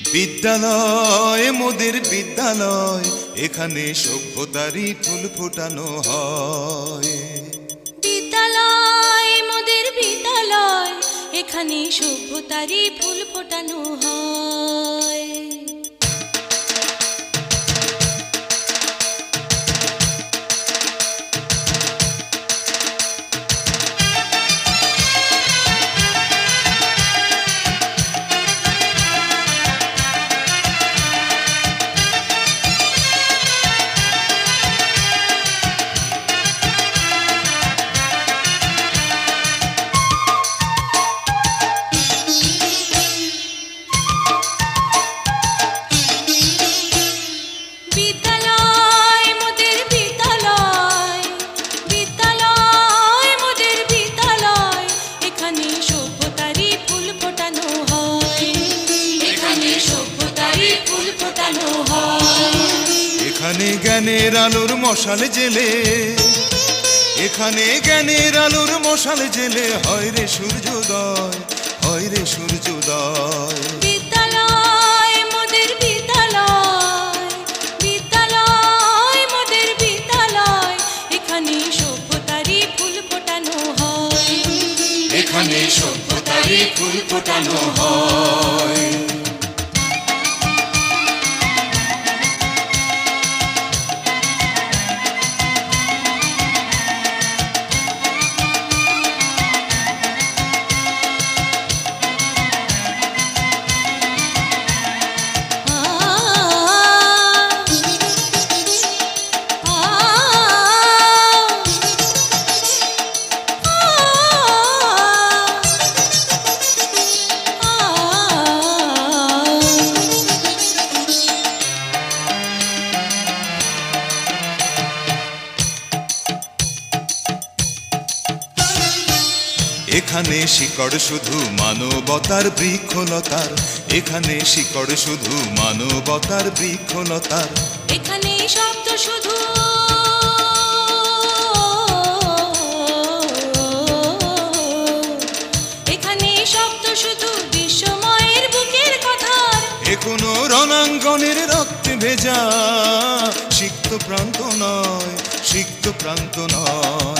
বিদ্যালয় মোদের বিদ্যালয়, এখানে সভ্যতারই ফুল ফোটানো হয়। বিদ্যালয় মোদের বিদ্যালয়, এখানে সভ্যতারই ফুল ফোটানো হয়। এখানে জ্ঞানের আলোর মশাল জেলে, এখানে জ্ঞানের আলোর মশাল জেলে হয় রে সূর্যোদয়, হয় রে সূর্যোদয়। বিদ্যালয় মোদের বিদ্যালয়, বিদ্যালয় মোদের বিদ্যালয়, এখানে সভ্যতারই ফুল ফোটানো হয়। এখানে সভ্যতারই ফুল ফোটানো হয়। এখানে শিকড় শুধু মানবতার বৃক্ষলতার, এখানে শিকড় শুধু মানবতার বৃক্ষলতার। এখানে শব্দ শুধু এখানে শব্দ শুধু বিশ্বময়ের বুকের কথার। এখনো রণাঙ্গনের রক্তে ভেজা সিক্ত প্রান্ত নয়, সিক্ত প্রান্ত নয়।